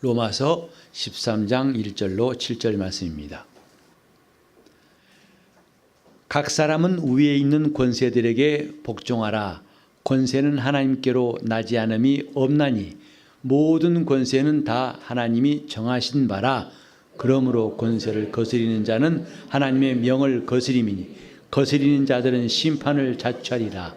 로마서 13장 1절로 7절 말씀입니다. 각 사람은 위에 있는 권세들에게 복종하라. 권세는 하나님께로 나지 않음이 없나니 모든 권세는 다 하나님이 정하신 바라. 그러므로 권세를 거스리는 자는 하나님의 명을 거스림이니 거스리는 자들은 심판을 자초하리라.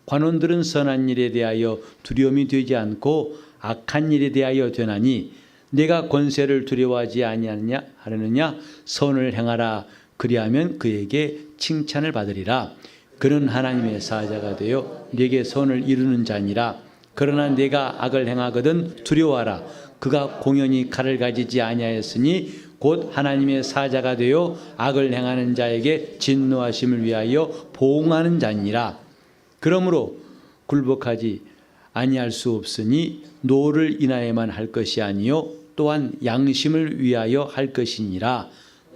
관원들은 선한 일에 대하여 두려움이 되지 않고 악한 일에 대하여 되나니 내가 권세를 두려워하지 아니하느냐 선을 행하라. 그리하면 그에게 칭찬을 받으리라. 그는 하나님의 사자가 되어 네게 선을 이루는 자니라. 그러나 내가 악을 행하거든 두려워하라. 그가 공연히 칼을 가지지 아니하였으니 곧 하나님의 사자가 되어 악을 행하는 자에게 진노하심을 위하여 보응하는 자니라. 그러므로 굴복하지 아니할 수 없으니 노를 인하여만 할 것이 아니요 또한 양심을 위하여 할 것이니라.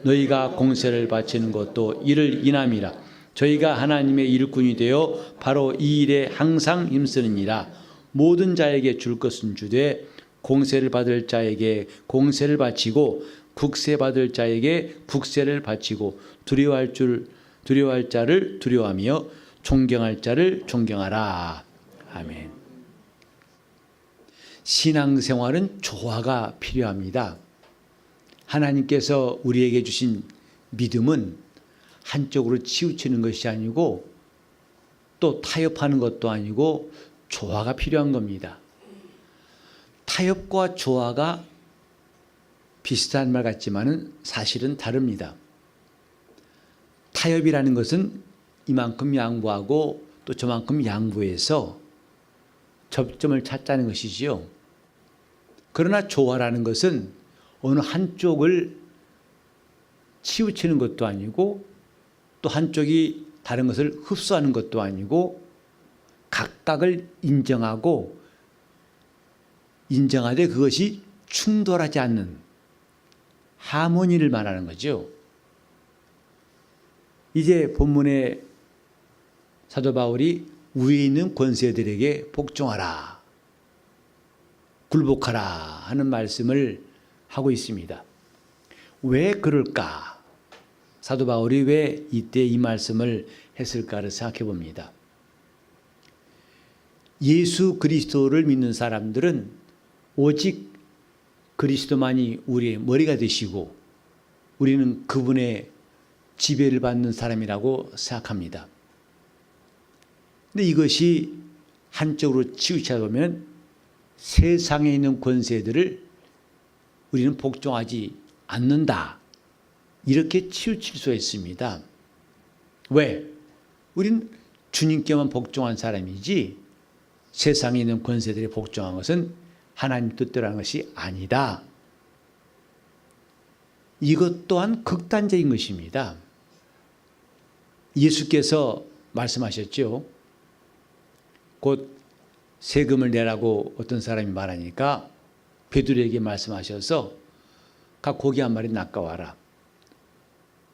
너희가 공세를 바치는 것도 이를 인함이라. 저희가 하나님의 일꾼이 되어 바로 이 일에 항상 힘쓰느니라. 모든 자에게 줄 것은 주되 공세를 받을 자에게 공세를 바치고 국세 받을 자에게 국세를 바치고 두려워할 자를 두려워하며 존경할 자를 존경하라. 아멘. 신앙생활은 조화가 필요합니다. 하나님께서 우리에게 주신 믿음은 한쪽으로 치우치는 것이 아니고 또 타협하는 것도 아니고 조화가 필요한 겁니다. 타협과 조화가 비슷한 말 같지만은 사실은 다릅니다. 타협이라는 것은 이만큼 양보하고 또 저만큼 양보해서 접점을 찾자는 것이지요. 그러나 조화라는 것은 어느 한쪽을 치우치는 것도 아니고 또 한쪽이 다른 것을 흡수하는 것도 아니고 각각을 인정하되 그것이 충돌하지 않는 하모니를 말하는 거죠. 이제 본문에 사도 바울이 위에 있는 권세들에게 복종하라, 굴복하라 하는 말씀을 하고 있습니다. 왜 그럴까? 사도 바울이 왜 이때 이 말씀을 했을까를 생각해 봅니다. 예수 그리스도를 믿는 사람들은 오직 그리스도만이 우리의 머리가 되시고 우리는 그분의 지배를 받는 사람이라고 생각합니다. 근데 이것이 한쪽으로 치우치다 보면 세상에 있는 권세들을 우리는 복종하지 않는다. 이렇게 치우칠 수 있습니다. 왜? 우리는 주님께만 복종한 사람이지 세상에 있는 권세들에 복종한 것은 하나님 뜻대로 하는 것이 아니다. 이것 또한 극단적인 것입니다. 예수께서 말씀하셨죠. 곧 세금을 내라고 어떤 사람이 말하니까 베드로에게 말씀하셔서 가 고기 한 마리 낚아와라.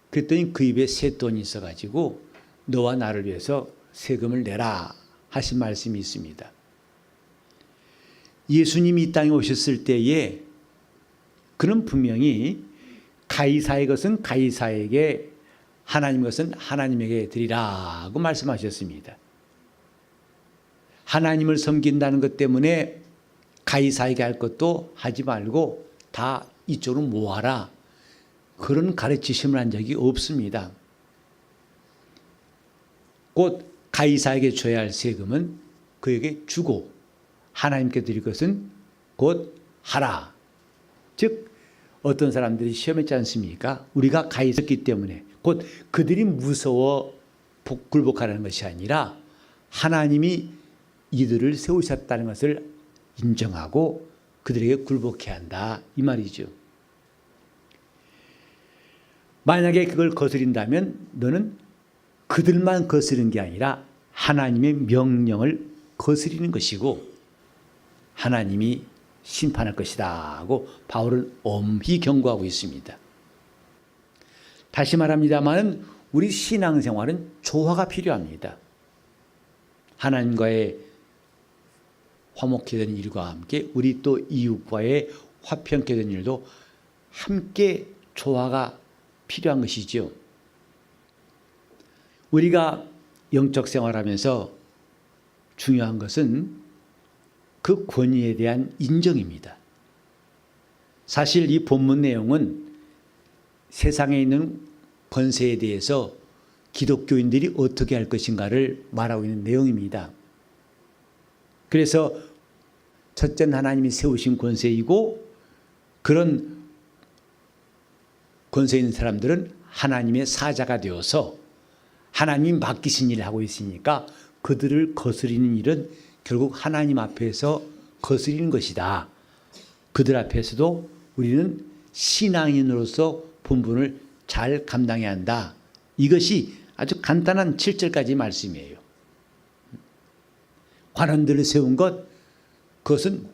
그랬더니 그 입에 쇳돈이 있어가지고 너와 나를 위해서 세금을 내라 하신 말씀이 있습니다. 예수님이 이 땅에 오셨을 때에 그는 분명히 가이사의 것은 가이사에게 하나님 것은 하나님에게 드리라고 말씀하셨습니다. 하나님을 섬긴다는 것 때문에 가이사에게 할 것도 하지 말고 다 이쪽으로 모아라. 그런 가르치심을 한 적이 없습니다. 곧 가이사에게 줘야 할 세금은 그에게 주고 하나님께 드릴 것은 곧 하라. 즉 어떤 사람들이 시험했지 않습니까? 우리가 가이사였기 때문에 곧 그들이 무서워 굴복하라는 것이 아니라 하나님이 이들을 세우셨다는 것을 인정하고 그들에게 굴복해야 한다 이 말이죠. 만약에 그걸 거스린다면 너는 그들만 거스르는 게 아니라 하나님의 명령을 거스리는 것이고 하나님이 심판할 것이다 하고 바울은 엄히 경고하고 있습니다. 다시 말합니다만 우리 신앙생활은 조화가 필요합니다. 하나님과의 화목해야 되는 일과 함께 우리 또 이웃과의 화평케 된 일도 함께 조화가 필요한 것이죠. 우리가 영적 생활하면서 중요한 것은 그 권위에 대한 인정입니다. 사실 이 본문 내용은 세상에 있는 권세에 대해서 기독교인들이 어떻게 할 것인가를 말하고 있는 내용입니다. 그래서 첫째는 하나님이 세우신 권세이고, 그런 권세 있는 사람들은 하나님의 사자가 되어서 하나님이 맡기신 일을 하고 있으니까 그들을 거스리는 일은 결국 하나님 앞에서 거스리는 것이다. 그들 앞에서도 우리는 신앙인으로서 본분을 잘 감당해야 한다. 이것이 아주 간단한 7절까지 말씀이에요. 관원들을 세운 것, 그것은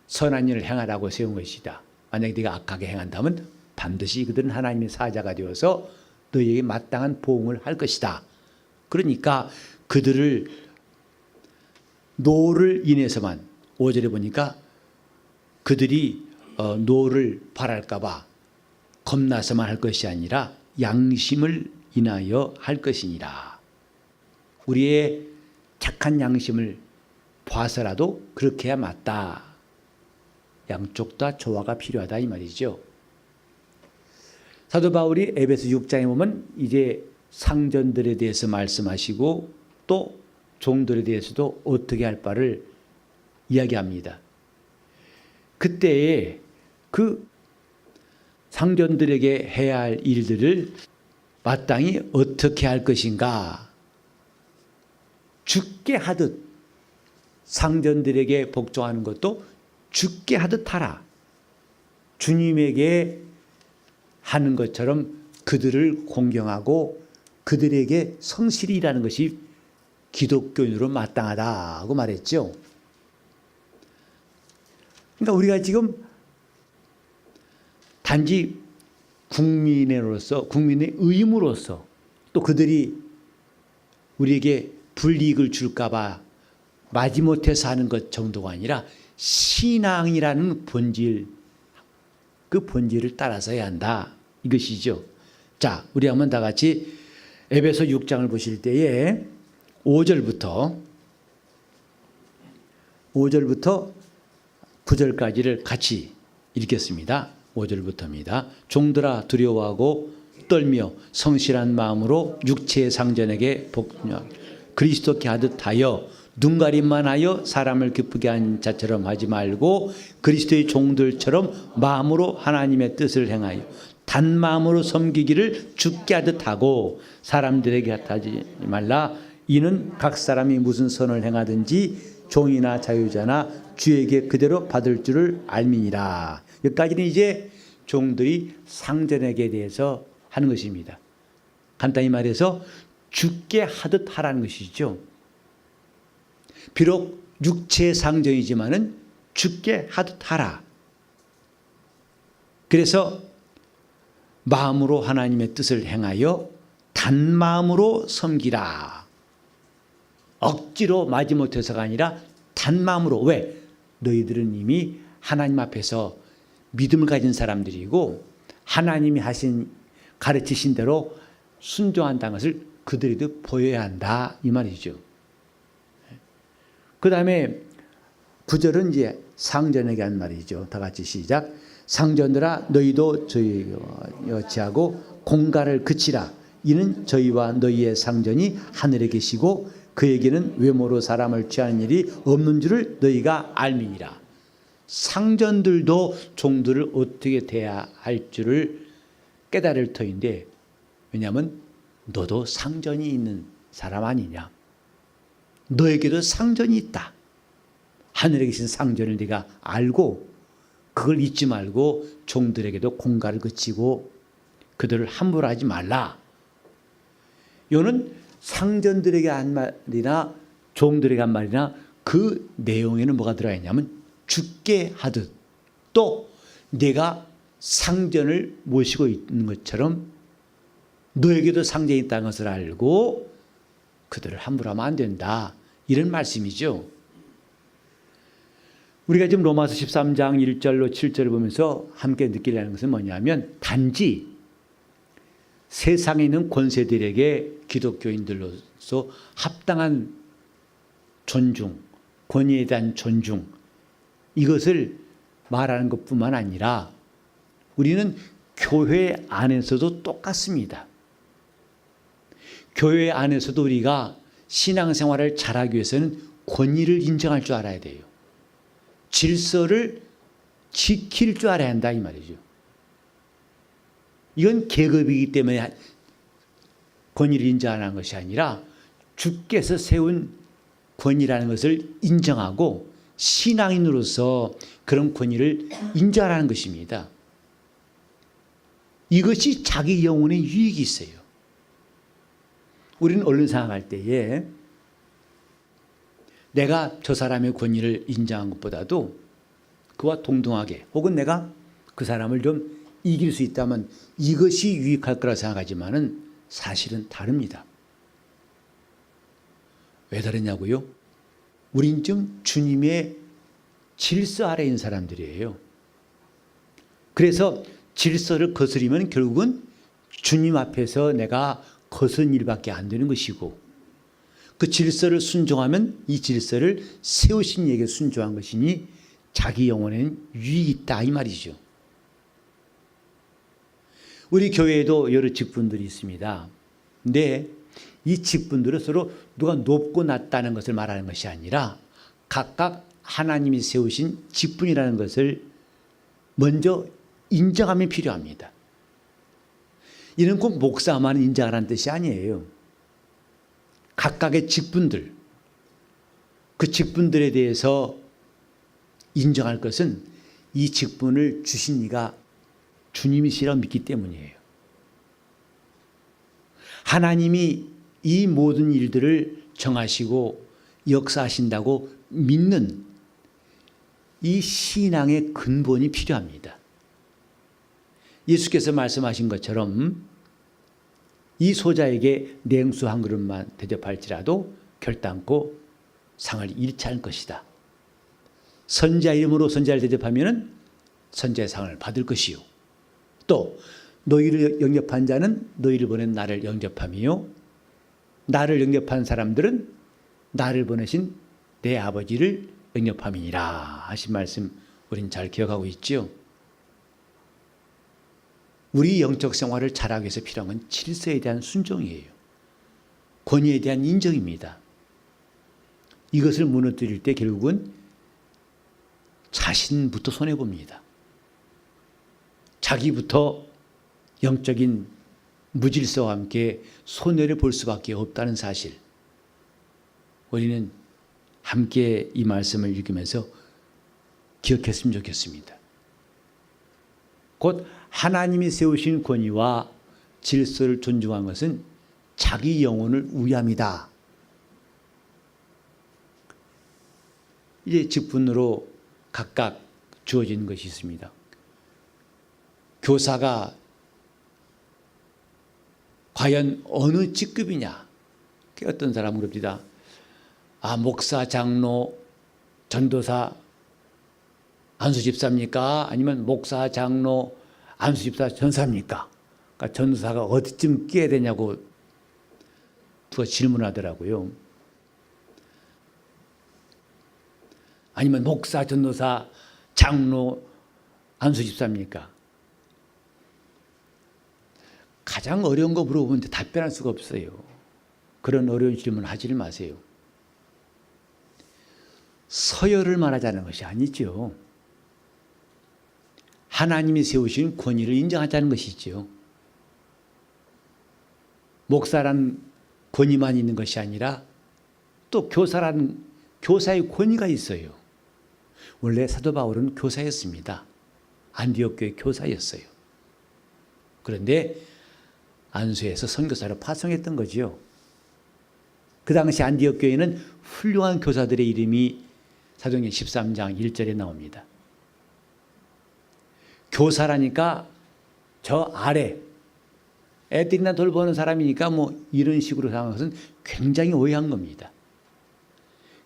선한 일을 행하라고 세운 것이다. 만약에 네가 악하게 행한다면 반드시 그들은 하나님의 사자가 되어서 너희에게 마땅한 보응을 할 것이다. 그러니까 그들을 노를 인해서만, 5절에 보니까 그들이 노를 바랄까 봐 겁나서만 할 것이 아니라 양심을 인하여 할 것이니라. 우리의 착한 양심을 봐서라도 그렇게 해야 맞다. 양쪽 다 조화가 필요하다 이 말이죠. 사도 바울이 에베소 6장에 보면 이제 상전들에 대해서 말씀하시고 또 종들에 대해서도 어떻게 할 바를 이야기합니다. 그때에 그 상전들에게 해야 할 일들을 마땅히 어떻게 할 것인가, 주께 하듯 상전들에게 복종하는 것도 주께 하듯 하라. 주님에게 하는 것처럼 그들을 공경하고 그들에게 성실히 일하는 것이 기독교인으로 마땅하다고 말했죠. 그러니까 우리가 지금 단지 국민으로서, 국민의 의무로서, 또 그들이 우리에게 불이익을 줄까 봐 마지못해서 하는 것 정도가 아니라 신앙이라는 본질, 그 본질을 따라서 해야 한다. 이것이죠. 자, 우리 한번 다 같이 에베소 6장을 보실 때에 5절부터 9절까지를 같이 읽겠습니다. 5절부터입니다. 종들아 두려워하고 떨며 성실한 마음으로 육체의 상전에게 복종, 그리스도께 하듯 하여 눈가림만 하여 사람을 기쁘게 한 자처럼 하지 말고 그리스도의 종들처럼 마음으로 하나님의 뜻을 행하여 단마음으로 섬기기를 주께 하듯 하고 사람들에게 하지 말라. 이는 각 사람이 무슨 선을 행하든지 종이나 자유자나 주에게 그대로 받을 줄을 알미니라. 여기까지는 이제 종들이 상전에게 대해서 하는 것입니다. 간단히 말해서 주께 하듯 하라는 것이죠. 비록 육체의 상전이지만은 주께 하듯 하라. 그래서 마음으로 하나님의 뜻을 행하여 단마음으로 섬기라. 억지로 마지못해서가 아니라 단마음으로. 왜? 너희들은 이미 하나님 앞에서 믿음을 가진 사람들이고 하나님이 가르치신 대로 순종한다는 것을 그들에도 보여야 한다 이 말이죠. 그 다음에 9절은 이제 상전에게 한 말이죠. 다 같이 시작. 상전들아 너희도 저희와 여치하고 공갈을 그치라. 이는 저희와 너희의 상전이 하늘에 계시고 그에게는 외모로 사람을 취하는 일이 없는 줄을 너희가 알미니라. 상전들도 종들을 어떻게 대해야 할 줄을 깨달을 터인데, 왜냐하면 너도 상전이 있는 사람 아니냐. 너에게도 상전이 있다. 하늘에 계신 상전을 네가 알고 그걸 잊지 말고 종들에게도 공갈을 그치고 그들을 함부로 하지 말라. 이거는 상전들에게 한 말이나 종들에게 한 말이나 그 내용에는 뭐가 들어가 있냐면 주께 하듯, 또 내가 상전을 모시고 있는 것처럼 너에게도 상전이 있다는 것을 알고 그들을 함부로 하면 안 된다. 이런 말씀이죠. 우리가 지금 로마서 13장 1절로 7절을 보면서 함께 느끼려는 것은 뭐냐면 단지 세상에 있는 권세들에게 기독교인들로서 합당한 존중, 권위에 대한 존중, 이것을 말하는 것뿐만 아니라 우리는 교회 안에서도 똑같습니다. 교회 안에서도 우리가 신앙생활을 잘하기 위해서는 권위를 인정할 줄 알아야 돼요. 질서를 지킬 줄 알아야 한다 이 말이죠. 이건 계급이기 때문에 권위를 인정하는 것이 아니라 주께서 세운 권위라는 것을 인정하고 신앙인으로서 그런 권위를 인정하라는 것입니다. 이것이 자기 영혼의 유익이 있어요. 우리는 얼른 생각할 때에 내가 저 사람의 권위를 인정한 것보다도 그와 동등하게 혹은 내가 그 사람을 좀 이길 수 있다면 이것이 유익할 거라 생각하지만은 사실은 다릅니다. 왜 다르냐고요? 우린 좀 주님의 질서 아래에 있는 사람들이에요. 그래서 질서를 거스리면 결국은 주님 앞에서 내가 거스른 일밖에 안 되는 것이고 그 질서를 순종하면 이 질서를 세우신 이에게 순종한 것이니 자기 영혼에는 유익이 있다 이 말이죠. 우리 교회에도 여러 직분들이 있습니다. 근데 이 직분들은 서로 누가 높고 낮다는 것을 말하는 것이 아니라 각각 하나님이 세우신 직분이라는 것을 먼저 인정하면 필요합니다. 이는 꼭 목사만 인정하라는 뜻이 아니에요. 각각의 직분들, 그 직분들에 대해서 인정할 것은 이 직분을 주신 이가 주님이시라고 믿기 때문이에요. 하나님이 이 모든 일들을 정하시고 역사하신다고 믿는 이 신앙의 근본이 필요합니다. 예수께서 말씀하신 것처럼 이 소자에게 냉수 한 그릇만 대접할지라도 결단코 상을 잃지 않을 것이다. 선지자 이름으로 선지자를 대접하면 선지자의 상을 받을 것이요. 또 너희를 영접한 자는 너희를 보낸 나를 영접하며 나를 영접한 사람들은 나를 보내신 내 아버지를 영접함이니라 하신 말씀 우린 잘 기억하고 있죠. 우리 영적 생활을 잘하기 위해서 필요한 건 질서에 대한 순종이에요. 권위에 대한 인정입니다. 이것을 무너뜨릴 때 결국은 자신부터 손해봅니다. 자기부터 영적인 무질서와 함께 손해를 볼 수밖에 없다는 사실. 우리는 함께 이 말씀을 읽으면서 기억했으면 좋겠습니다. 곧 하나님이 세우신 권위와 질서를 존중한 것은 자기 영혼을 위함이다. 이제 직분으로 각각 주어진 것이 있습니다. 교사가 과연 어느 직급이냐? 어떤 사람은 그럽니다. 목사, 장로, 전도사, 안수집사입니까? 아니면 목사, 장로, 안수집사, 전사입니까? 그러니까 전도사가 어디쯤 끼어야 되냐고 누가 질문하더라고요. 아니면 목사, 전도사, 장로, 안수집사입니까? 가장 어려운 거 물어보면 답변할 수가 없어요. 그런 어려운 질문 하지를 마세요. 서열을 말하자는 것이 아니죠. 하나님이 세우신 권위를 인정하자는 것이죠. 목사란 권위만 있는 것이 아니라 또 교사란 교사의 권위가 있어요. 원래 사도 바울은 교사였습니다. 안디옥 교회 교사였어요. 그런데 안수에서 선교사로 파송했던 거죠. 그 당시 안디옥 교회는 훌륭한 교사들의 이름이 사도행전 13장 1절에 나옵니다. 교사라니까 저 아래 애들이나 돌보는 사람이니까 뭐 이런 식으로 생각하는 것은 굉장히 오해한 겁니다.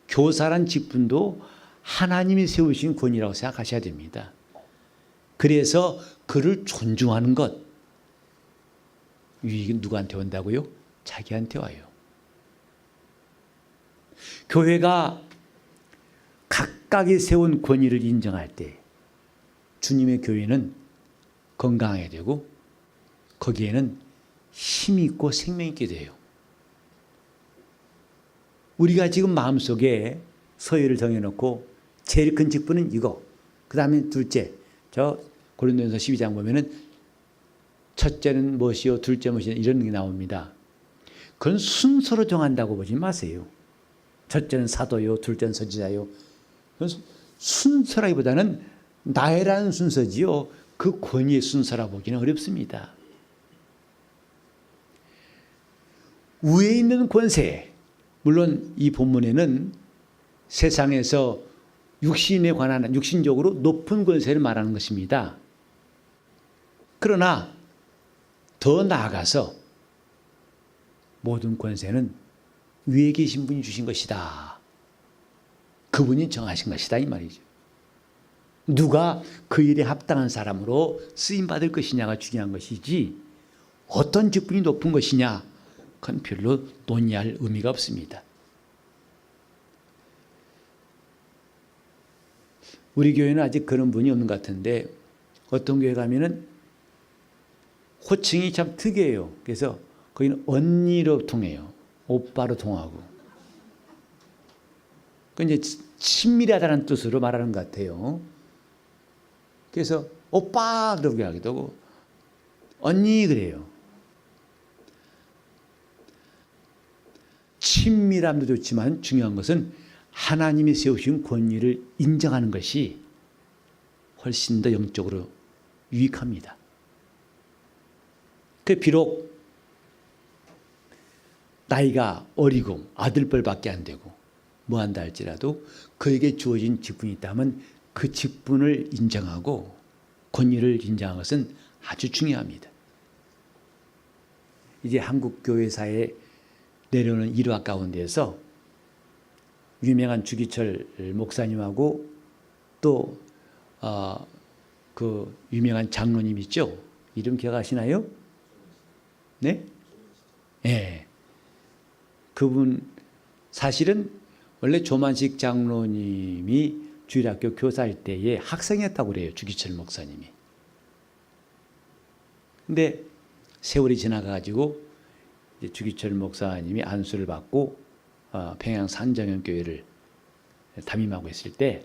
교사란 직분도 하나님이 세우신 권위라고 생각하셔야 됩니다. 그래서 그를 존중하는 것, 유익이 누구한테 온다고요? 자기한테 와요. 교회가 각각이 세운 권위를 인정할 때 주님의 교회는 건강하게 되고 거기에는 힘이 있고 생명 있게 돼요. 우리가 지금 마음속에 서열을 정해놓고 제일 큰 직분은 이거, 그 다음에 둘째, 저 고린도전서 12장 보면은 첫째는 무엇이요, 둘째 무엇이요, 이런 게 나옵니다. 그건 순서로 정한다고 보지 마세요. 첫째는 사도요, 둘째는 선지자요. 그건 순서라기보다는 나애라는 순서지요, 그 권위의 순서라 보기는 어렵습니다. 위에 있는 권세, 물론 이 본문에는 세상에서 육신에 관한, 육신적으로 높은 권세를 말하는 것입니다. 그러나 더 나아가서 모든 권세는 위에 계신 분이 주신 것이다. 그분이 정하신 것이다, 이 말이죠. 누가 그 일에 합당한 사람으로 쓰임받을 것이냐가 중요한 것이지 어떤 직분이 높은 것이냐, 그건 별로 논의할 의미가 없습니다. 우리 교회는 아직 그런 분이 없는 것 같은데 어떤 교회 가면은 호칭이 참 특이해요. 그래서 거기는 언니로 통해요. 오빠로 통하고. 그 이제 친밀하다는 뜻으로 말하는 것 같아요. 그래서 오빠 그러게 하기도 하고 언니 그래요. 친밀함도 좋지만 중요한 것은 하나님이 세우신 권위를 인정하는 것이 훨씬 더 영적으로 유익합니다. 그 비록 나이가 어리고 아들뻘밖에 안 되고 뭐한다 할지라도 그에게 주어진 직분이 있다면 그 직분을 인정하고 권위를 인정하는 것은 아주 중요합니다. 이제 한국 교회사에 내려오는 일화 가운데에서 유명한 주기철 목사님하고 또 그 유명한 장로님 있죠? 이름 기억하시나요? 네? 네. 그분 사실은 원래 조만식 장로님이 주일학교 교사일 때에 학생이었다고 그래요. 주기철 목사님이. 근데 세월이 지나가지고 주기철 목사님이 안수를 받고 평양 산정현교회를 담임하고 있을 때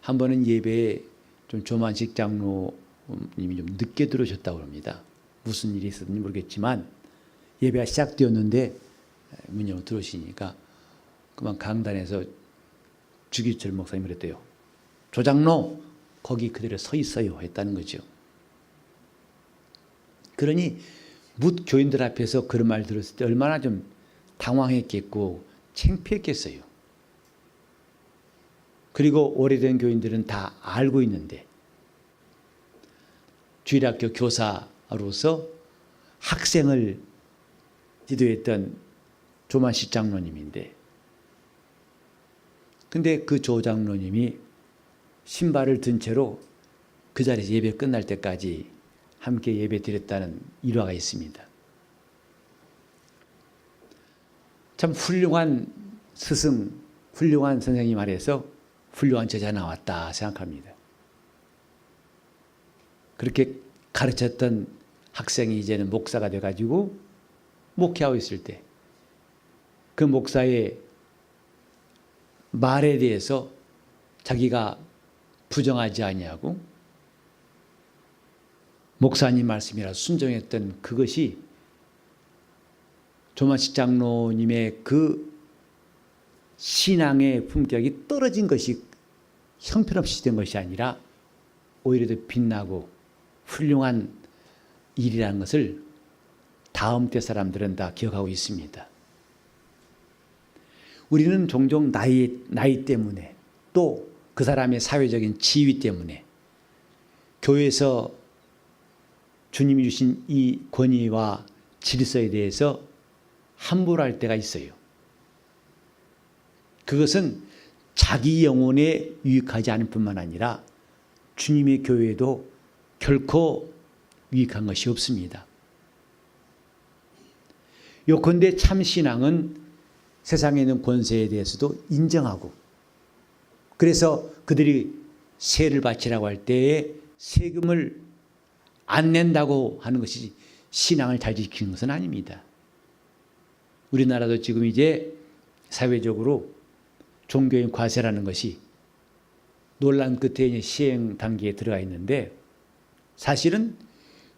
한 번은 예배에 좀 조만식 장로님이 좀 늦게 들어오셨다고 합니다. 무슨 일이 있었는지 모르겠지만 예배가 시작되었는데 문 열고 들어오시니까 그만 강단에서 주기철 목사님이 그랬대요. 조장로 거기 그대로 서 있어요 했다는 거죠. 그러니 뭇 교인들 앞에서 그런 말 들었을 때 얼마나 좀 당황했겠고 창피했겠어요. 그리고 오래된 교인들은 다 알고 있는데 주일학교 교사로서 학생을 지도했던 조만식 장로님인데 근데 그 조 장로님이 신발을 든 채로 그 자리에서 예배 끝날 때까지 함께 예배 드렸다는 일화가 있습니다. 참 훌륭한 스승, 훌륭한 선생님 아래서 훌륭한 제자 나왔다 생각합니다. 그렇게 가르쳤던 학생이 이제는 목사가 돼가지고 목회하고 있을 때 그 목사의 말에 대해서 자기가 부정하지 아니하고 목사님 말씀이라 순종했던 그것이 조만식 장로님의 그 신앙의 품격이 떨어진 것이 형편없이 된 것이 아니라 오히려 더 빛나고 훌륭한 일이라는 것을 다음 때 사람들은 다 기억하고 있습니다. 우리는 종종 나이 때문에 또 그 사람의 사회적인 지위 때문에 교회에서 주님이 주신 이 권위와 질서에 대해서 함부로 할 때가 있어요. 그것은 자기 영혼에 유익하지 않을 뿐만 아니라 주님의 교회에도 결코 유익한 것이 없습니다. 요컨대 참신앙은 세상에 있는 권세에 대해서도 인정하고, 그래서 그들이 세를 바치라고 할 때에 세금을 안 낸다고 하는 것이 신앙을 잘 지키는 것은 아닙니다. 우리나라도 지금 이제 사회적으로 종교인 과세라는 것이 논란 끝에 이제 시행 단계에 들어가 있는데, 사실은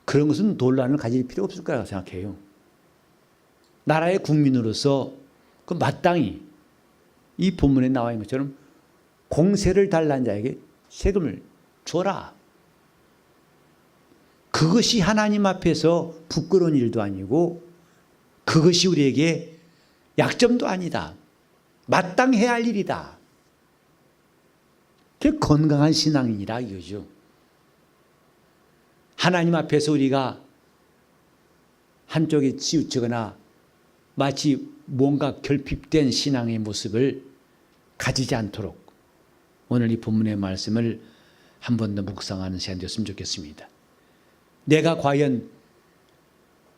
그런 것은 논란을 가질 필요 없을 거라고 생각해요. 나라의 국민으로서 그 마땅히 이 본문에 나와 있는 것처럼 공세를 달라는 자에게 세금을 줘라. 그것이 하나님 앞에서 부끄러운 일도 아니고 그것이 우리에게 약점도 아니다. 마땅해야 할 일이다. 그게 건강한 신앙이라 이거죠. 하나님 앞에서 우리가 한쪽에 치우치거나 마치 뭔가 결핍된 신앙의 모습을 가지지 않도록 오늘 이 본문의 말씀을 한 번 더 묵상하는 시간 되었으면 좋겠습니다. 내가 과연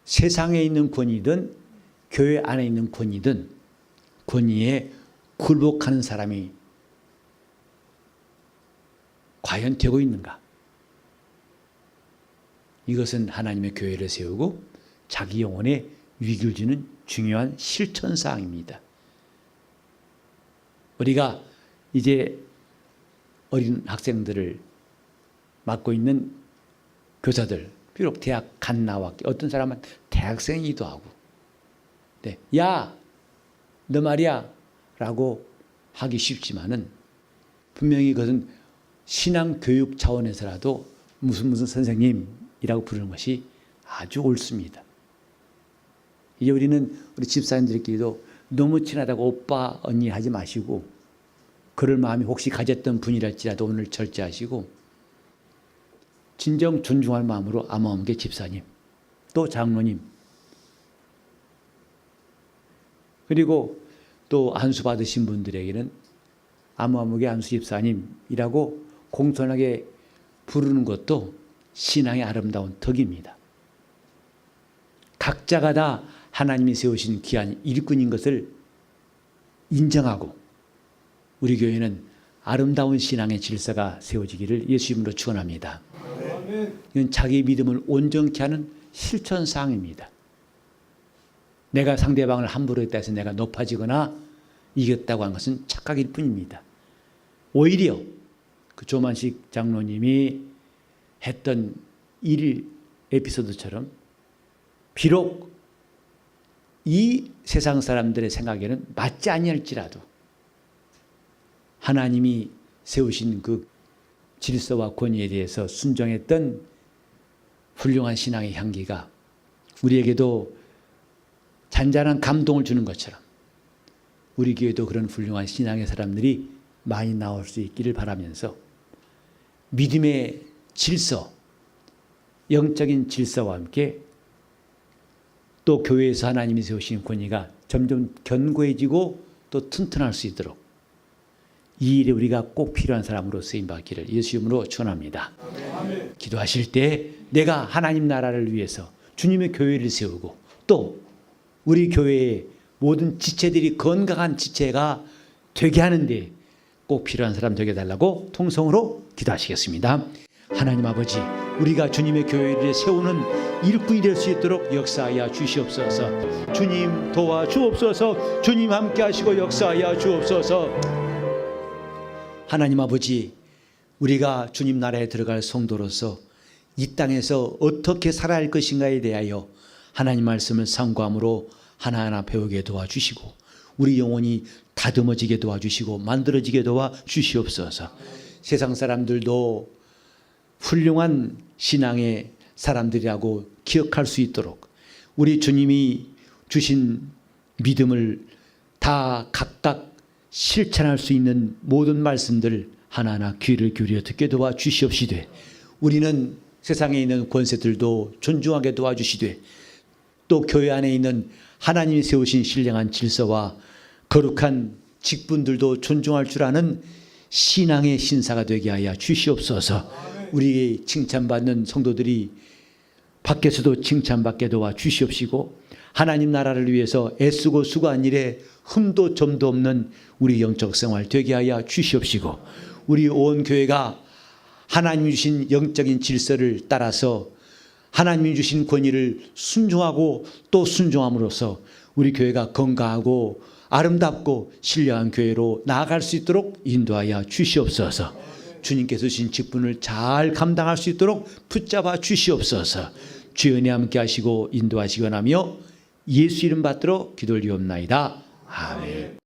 세상에 있는 권위든 교회 안에 있는 권위든 권위에 굴복하는 사람이 과연 되고 있는가? 이것은 하나님의 교회를 세우고 자기 영혼에 위기를 주는 중요한 실천사항입니다. 우리가 이제 어린 학생들을 맡고 있는 교사들, 비록 대학 갓 나왔기, 어떤 사람은 대학생이기도 하고, 네, 야, 너 말이야 라고 하기 쉽지만은 분명히 그것은 신앙교육 차원에서라도 무슨 선생님이라고 부르는 것이 아주 옳습니다. 이제 우리는 우리 집사님들끼리도 너무 친하다고 오빠, 언니 하지 마시고, 그럴 마음이 혹시 가졌던 분이랄지라도 오늘 절제하시고 진정 존중할 마음으로 아마엄계 집사님, 또 장로님, 그리고 또 안수 받으신 분들에게는 아마엄계 안수 집사님이라고 공손하게 부르는 것도 신앙의 아름다운 덕입니다. 각자가 다 하나님이 세우신 귀한 일꾼인 것을 인정하고 우리 교회는 아름다운 신앙의 질서가 세워지기를 예수 이름으로 축원합니다. 이건 자기 믿음을 온전케 하는 실천사항입니다. 내가 상대방을 함부로 했다 해서 내가 높아지거나 이겼다고 한 것은 착각일 뿐입니다. 오히려 그 조만식 장로님이 했던 일 에피소드처럼 비록 이 세상 사람들의 생각에는 맞지 아니할지라도 하나님이 세우신 그 질서와 권위에 대해서 순종했던 훌륭한 신앙의 향기가 우리에게도 잔잔한 감동을 주는 것처럼 우리 교회도 그런 훌륭한 신앙의 사람들이 많이 나올 수 있기를 바라면서 믿음의 질서, 영적인 질서와 함께 또 교회에서 하나님이 세우신 권위가 점점 견고해지고 또 튼튼할 수 있도록 이 일에 우리가 꼭 필요한 사람으로 쓰임받기를 예수 이름으로 축원합니다. 기도하실 때 내가 하나님 나라를 위해서 주님의 교회를 세우고 또 우리 교회의 모든 지체들이 건강한 지체가 되게 하는데 꼭 필요한 사람 되게 해달라고 통성으로 기도하시겠습니다. 하나님 아버지, 우리가 주님의 교회를 세우는 일꾼이 될 수 있도록 역사하여 주시옵소서. 주님 도와주옵소서. 주님 함께 하시고 역사하여 주옵소서. 하나님 아버지, 우리가 주님 나라에 들어갈 성도로서 이 땅에서 어떻게 살아야 할 것인가에 대하여 하나님 말씀을 상고함으로 하나하나 배우게 도와주시고 우리 영혼이 다듬어지게 도와주시고 만들어지게 도와주시옵소서. 세상 사람들도 훌륭한 신앙의 사람들이라고 기억할 수 있도록 우리 주님이 주신 믿음을 다 각각 실천할 수 있는 모든 말씀들 하나하나 귀를 기울여 듣게 도와주시옵시되 우리는 세상에 있는 권세들도 존중하게 도와주시되 또 교회 안에 있는 하나님이 세우신 신령한 질서와 거룩한 직분들도 존중할 줄 아는 신앙의 신사가 되게 하여 주시옵소서. 우리 칭찬받는 성도들이 밖에서도 칭찬받게 도와 주시옵시고 하나님 나라를 위해서 애쓰고 수고한 일에 흠도 점도 없는 우리 영적 생활 되게 하여 주시옵시고 우리 온 교회가 하나님이 주신 영적인 질서를 따라서 하나님이 주신 권위를 순종하고 또 순종함으로써 우리 교회가 건강하고 아름답고 신령한 교회로 나아갈 수 있도록 인도하여 주시옵소서. 주님께서 주신 직분을 잘 감당할 수 있도록 붙잡아 주시옵소서. 주의 은혜 함께 하시고 인도하시기 원하며 예수 이름 받들어 기도 올리옵나이다. 아멘.